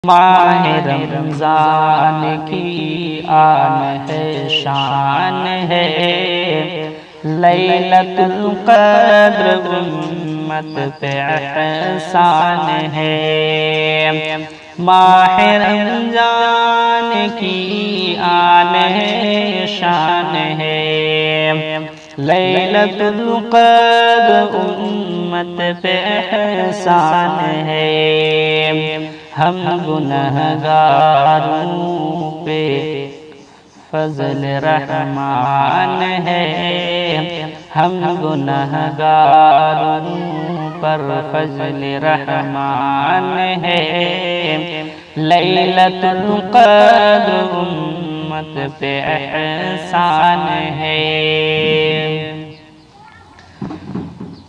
ماہ رمضان کی آن ہے، شان ہے، لیلۃ القدر امت پہ احسان ہے۔ ماہ رمضان کی آن ہے، شان ہے، لیلۃ القدر امت پہ احسان ہے۔ ہم گنہگاروں پہ فضل رحمان ہے، ہم گنہگاروں پر فضل رحمان ہے۔ لیلۃ القدر امت پہ احسان ہے۔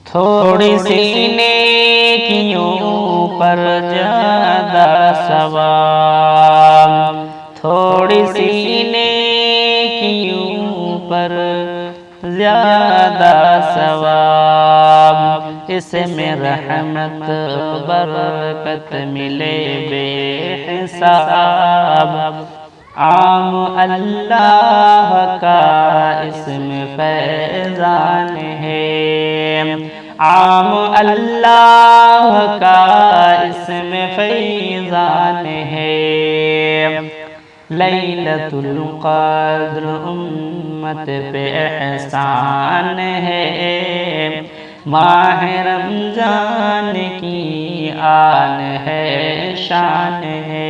تھوڑی سی نیکیوں پر زیادہ ثواب، تھوڑی سی نیکیوں پر زیادہ ثواب، اس میں رحمت برکت ملے بے حساب۔ عام اللہ کا اسم فیضان ہے، عام اللہ کا اسم فیضان ہے۔ لیلۃ القدر امت پہ احسان ہے، ماہ رمضان کی آن ہے، شان ہے۔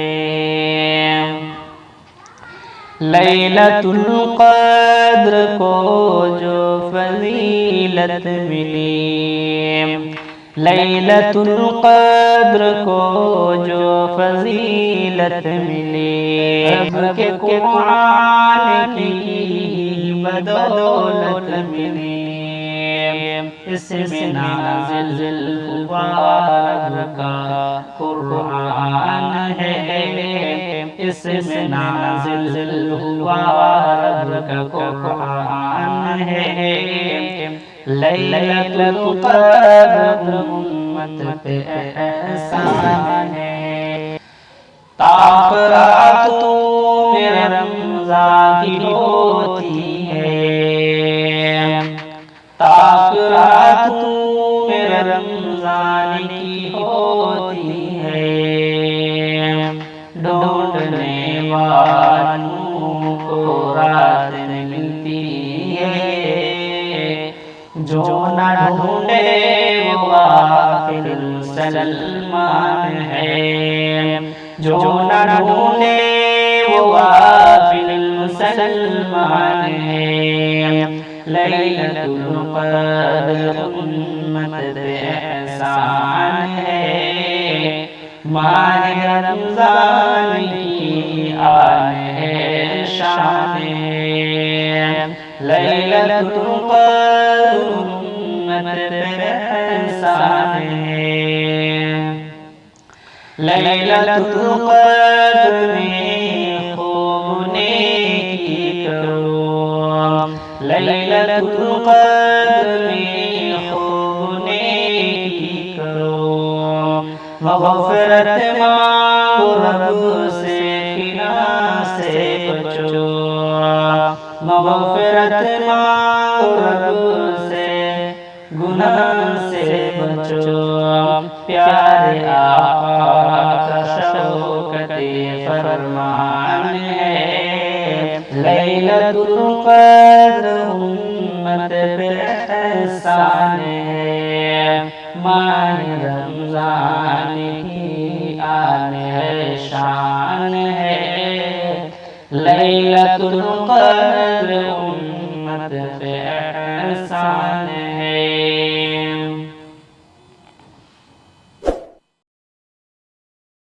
لیلۃ القدر کو جو فضیلت ملی، لیلۃ القدر کو جو فضیلت ملی، رب کے قرآن کی بدولت ملی۔ اس میں نازل مبارک کا قرآن ہے، اس میں نازل مبارک کا قرآن ہے۔ لیلۃ القدر امت پہ احسان ہے۔ تاخیراتوں میں رمضان کی ہوتی ہے، تاخیراتوں میں رمضان کی ہوتی ہے۔ ڈھونڈنے والوں کو رات ملتی ہے، جو نہ ڈھونڈے وہ غافل مسلمان ہے، جو نہ ڈھونڈے وہ غافل مسلمان ہے۔ لیلۃ القدر امت پہ احسان ہے، ماہ رمضان کی آن ہے، شان ہے۔ لیلۃ القدر امت پہ احسان ہے۔ لیلۃ القدر میں خوب نیکی کرو، لیلۃ القدر میں خوب نیکی کرو، مغفرت مانگو رب سے، فنا سے بچو، مغفرت مانگو رب سے، گناہ سے بچو۔ پیارے آقا کا شوکت فرمان ہے، لیلۃ القدر امت پہ احسان ہے، ماہ رمضان کی آن ہے، شان ہے۔ لیلۃ القدر امت پہ احسان ہے۔